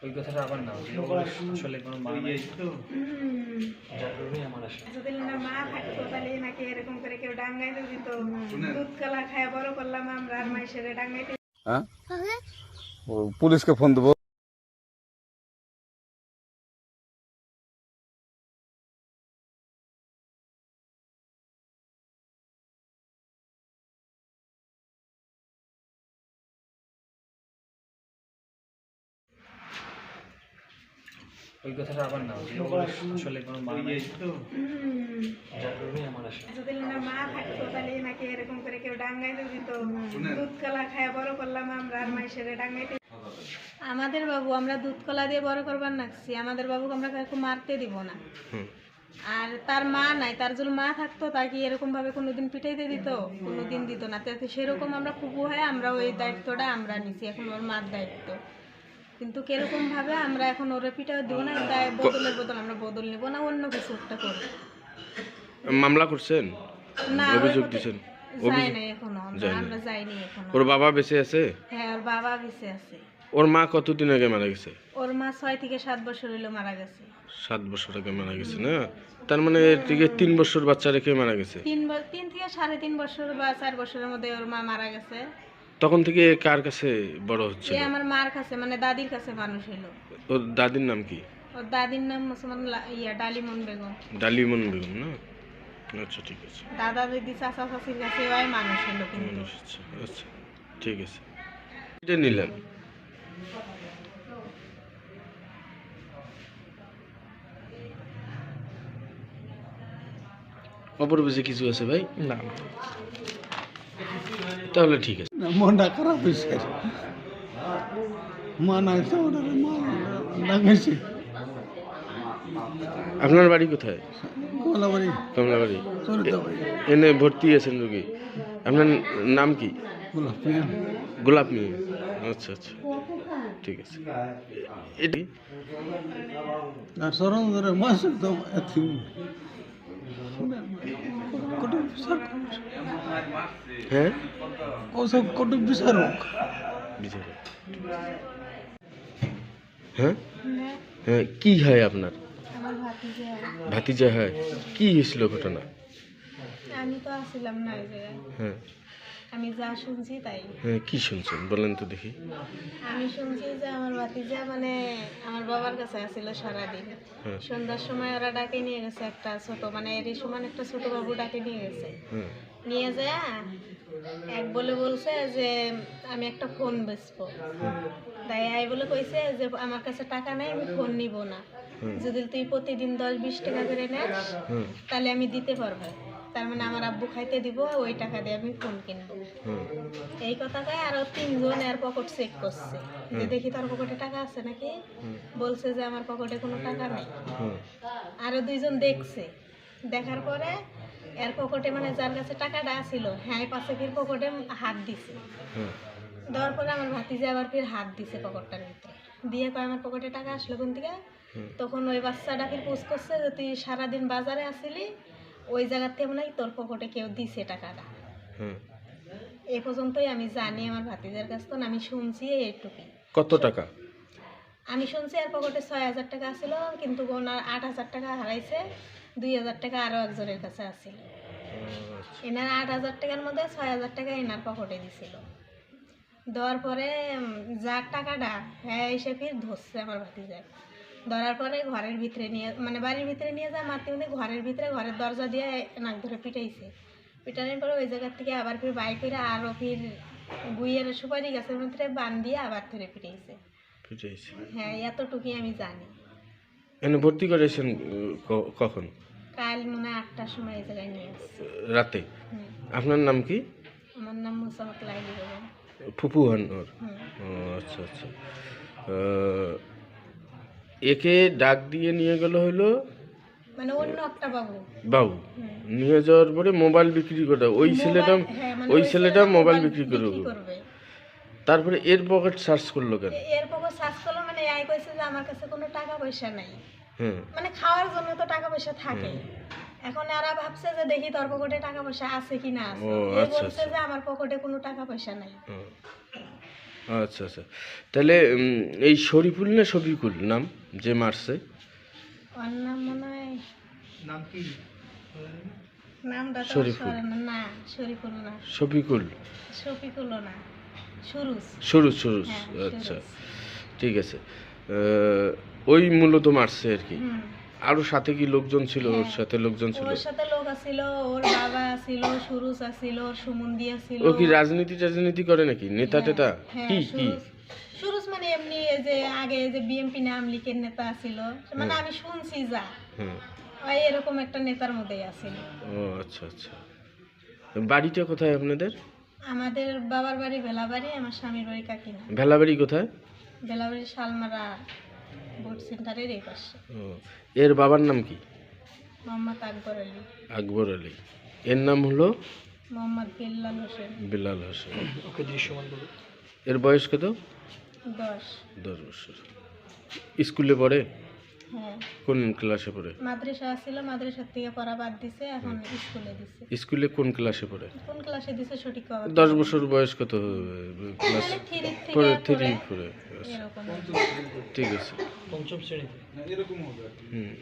ওই কথাটা আবার নাও যে আসলে কোনো মা নাই তো যার কারণে আমার আশা। যদি না মা থাকতো তাহলে নাকি এরকম করে কেউ ডাঙ্গাইতে দিত। দুধ কলা খায় বড় করলাম আমরা, আর মাইসের ডাঙ্গাইতে। হ্যাঁ, পুলিশকে ফোন দেবো। ওই কথাটা আবার নাও যে আসলে কোনো মা নাই তো যার কারণে আমার আশা। যদি না মা থাকতো তাহলে নাকি এরকম করে কেউ ডাঙ্গাইতে দিত। দুধ কলা খায় বড় করলাম আমরা, আর মাইসের ডাঙ্গাইতে। আমাদের বাবু আমরা দুধ কলা দিয়ে বড় করবার নাকছি, আমাদের বাবুকে আমরা কাউকে মারতে দিব না। আর তার মা নাই, তার যদি মা থাকতো তাকে এরকম ভাবে কোনোদিন পিটাইতে দিত? কোনোদিন দিত না। তো সেরকম আমরা ফুপু হয়ে আমরা ওই দায়িত্বটা আমরা নিছি, এখন ওর মার দায়িত্ব। কিন্তু কিরকম ভাবে আমরা এখন ওরে পিটাও দিব না, বদলের বদল আমরা বদল নিব না, অন্য কিছু একটা করব। মামলা করছেন না, অভিযোগ দিয়েছেন? যাই নাই এখনো, আমরা যাইনি এখনো। ওর বাবা বেঁচে আছে? হ্যাঁ, ওর বাবা বেঁচে আছে। ওর মা কতদিন আগে মারা গেছে? ওর মা 6 থেকে 7 বছর হলো মারা গেছে। 7 বছর আগে মারা গেছে না? তার মানে এর থেকে 3 বছর বাচ্চা রেখে মারা গেছে। 3 থেকে 3.5 বছর বা 4 বছরের মধ্যে ওর মা মারা গেছে। তখন থেকে কার কাছে বড় হচ্ছে? এ আমার মার কাছে, মানে দাদির কাছে মানুষ হলো। ওর দাদির নাম কি? ওর দাদির নাম মুসলমান ডালিমন বেগম। ডালিমন বেগম না? আচ্ছা, ঠিক আছে। দাদা দিদি চাচা চাচির কাছে ওই মানুষ হলো। কিন্তু মানুষ আচ্ছা, আচ্ছা, ঠিক আছে। এটা নিলাম। অপর বেশি কিছু আছে ভাই? না, তাহলে ঠিক আছে। মনটা খারাপ হয়েছে, মা নাই তো, মা ডাঙাইছে। আপনার বাড়ি কোথায়? কমলাবাড়ি, কমলাবাড়ি। চরিতাবাড়ি, এনে ভর্তি আছেন রোগী। আপনার নাম কি? গোলাপ মিয়া। গোলাপ মিয়া। আচ্ছা, আচ্ছা, ঠিক আছে। এটি আর সরল ধরে মাস একদম এথিম কটুক বিচার, হ্যাঁ ওসব কটুক বিচারক। বিচারে। হ্যাঁ, হ্যাঁ, কি হয় আপনার? আমার ভাতিজা। ভাতিজা হয়? কি হয়েছিল ঘটনা? আমি তো আসছিলাম না এই জায়গায়, হ্যাঁ, আমি যা শুনছি তাই। হ্যাঁ, কি শুনছেন বলেন তো দেখি। আমি শুনছি যে আমার ভাতিজা মানে আমার বাবার কাছে আসছিল সারাদিন। হ্যাঁ। সন্ধ্যার সময় ওরা ডাকে নিয়ে গেছে একটা ছোট, মানে এরই সমান একটা ছোট বাবু ডাকে নিয়ে গেছে। হ্যাঁ, নিয়ে যায় এক বলে বলছে যে আমি একটা ফোন বেচবো। তাই আই বলে কইছে যে আমার কাছে টাকা নাই, আমি ফোন নিব না। যদি তুই প্রতিদিন 10-20 টাকা করে নেস হ্যাঁ, তাহলে আমি দিতে পারবো। তার মানে আমার আব্বু খাইতে দিব, ওই টাকা দিয়ে আমি ফোন কিনবো। হ্যাঁ, এই কথাটাই আরো 3 জন এর পকেট চেক করছে যে দেখি তোর পকেটে টাকা আছে নাকি। বলছে যে আমার পকেটে কোনো টাকা নেই। হ্যাঁ, আরো 2 জন দেখছে, দেখার পরে এর পকেটে মানে যার কাছে টাকাটা ছিল, হ্যাঁ পাশে ফির পকেটে হাত দিছে। হ্যাঁ, দেওয়ার পরে আমার ভাতিজা আবার ফির হাত দিছে পকেটটার ভিতরে, দিয়ে কয় আমার পকেটে টাকা আসলো কোন থেকে। তখন ওই বাচ্চাটা ফির পুষ করছে যে তুই সারাদিন বাজারে আসিলি, ওই জায়গার থেকে মনে হয় তোর পকেটে কেউ দিছে টাকাটা। হ্যাঁ। এই পর্যন্তই আমি জানি আমার ভাতিজার কাছ থেকে, আমি শুনছি এইটুকুই। কত টাকা? আমি শুনছি আর পকেটে 6,000 টাকা ছিল, কিন্তু ওনার 8,000 টাকা হারাইছে, 2,000 টাকা আরও একজনের কাছে আসছিল। এনার 8,000 টাকার মধ্যে 6,000 টাকা এনার পকেটে দিছিল। দেওয়ার পরে যার টাকাটা হ্যাঁ এসে ফির ধরছে আমার ভাতিজায়। ধরার পরে ঘরের ভিতরে নিয়ে, মানে বাড়ির ভিতরে নিয়ে যায় মারতে মধ্যে, ঘরের ভিতরে ঘরের দরজা দিয়ে নাক ধরে পিটাইছে। পিটানোর পরে ওই জায়গার থেকে আবার ফির বাইক করে আরও ফির গুইয়ের সুপারি গাছের মধ্যে বান দিয়ে আবার ধরে পিটাইছে। বুঝেছি। হ্যাঁ, এতটুকুই আমি জানি। এনে ভর্তি করেছেন কখন? কাল মনে হয় 8টার সময় এই জায়গায় নিয়ে আসছে। রাতে? হুম। আপনার নাম কি? আমার নাম মুসামত লাইলি বেগম। ফুপু হন ওর? হুম। ও আচ্ছা, আচ্ছা। একে ডাক দিয়ে নিয়ে গেল হলো মানে অন্য একটা বাবু। বাবু। নিয়ে যাওয়ার পরে মোবাইল বিক্রি করে ওই ছেলেটা, হ্যাঁ, মানে ওই ছেলেটা মোবাইল বিক্রি করবে। করবে। তারপরে এর পকেট সার্চ করলো কেন? এর পকর সার্চ করলো, মানে আই কইছে যে আমার কাছে কোনো টাকা পয়সা নাই। হ্যাঁ, মানে খাওয়ার জন্য তো টাকা পয়সা থাকে। এখন এরা ভাবছে যে দেখি তোর পকেটে টাকা পয়সা আছে কি না আছে। ও, এ আচ্ছা, বলছে আচ্ছা। যে আমার পকেটে কোনো টাকা পয়সা নাই। হুম। আচ্ছা আচ্ছা, তাহলে এই শরীফুল না শফিকুল নাম যে মারছে? ওর নাম মনে হয় নামটা তো শরীফুল। না, শরীফুল না, শফিকুল, শফিকুলও না, সুরুজ। সুরুজ সুরুজ। হ্যাঁ, আচ্ছা, সুরুজ। ঠিক আছে। ওই মূলত মারছে আর কি। হুম। আরো সাথে কি লোকজন ছিল? ওর হ্যাঁ। সাথে লোকজন ছিল? ওর সাথে লোক আছিল, ওর বাবা আছিল, সুরুজ আছিল, ওর সুমন্দি আছিল। ও কি রাজনীতি করে নাকি? নেতা টেতা? হ্যাঁ, কি কি? সুরুজ মানে এমনি এই যে আগে যে বিএমপি নাম লিখের নেতা আছিল, মানে আমি শুনছি যা হ্যাঁ। ওই এরকম একটা নেতার মধ্যেই আছিল। ও আচ্ছা আচ্ছা। বাড়িটা কোথায় আপনাদের? আমাদের বাবার বাড়ি বেলাবাড়ি, আমার স্বামীর বাড়ি কাকিনা। ভেলাবাড়ি কোথায়? বেলাবাড়ি শালমারা বোট সেন্টারের এই পাশে। ও, এর বাবার নাম কি? মোহাম্মদ আকবর আলী, আকবর আলী। এর নাম হলো মোহাম্মদ বিল্লাল হোসেন। বিলাল হোসেন। ওকে দৃশ্যমান করো। এর বয়স কত? 10। 10 বছর। স্কুলে পড়ে? হ্যাঁ, কোন ক্লাসে পড়ে? মাদ্রাসা ছিল, মাদ্রাসার থেকে পড়া বাদ দিছে, এখন স্কুলে দিছে। স্কুলে কোন ক্লাসে পড়ে? কোন ক্লাসে দিছে সঠিক খবর 10 বছর বয়স কত? ক্লাস মানে 3 থেকে পড়ে? 3 পড়ে, পড়ে। এরকম। ঠিক আছে। পঞ্চম শ্রেণীতে। হুম।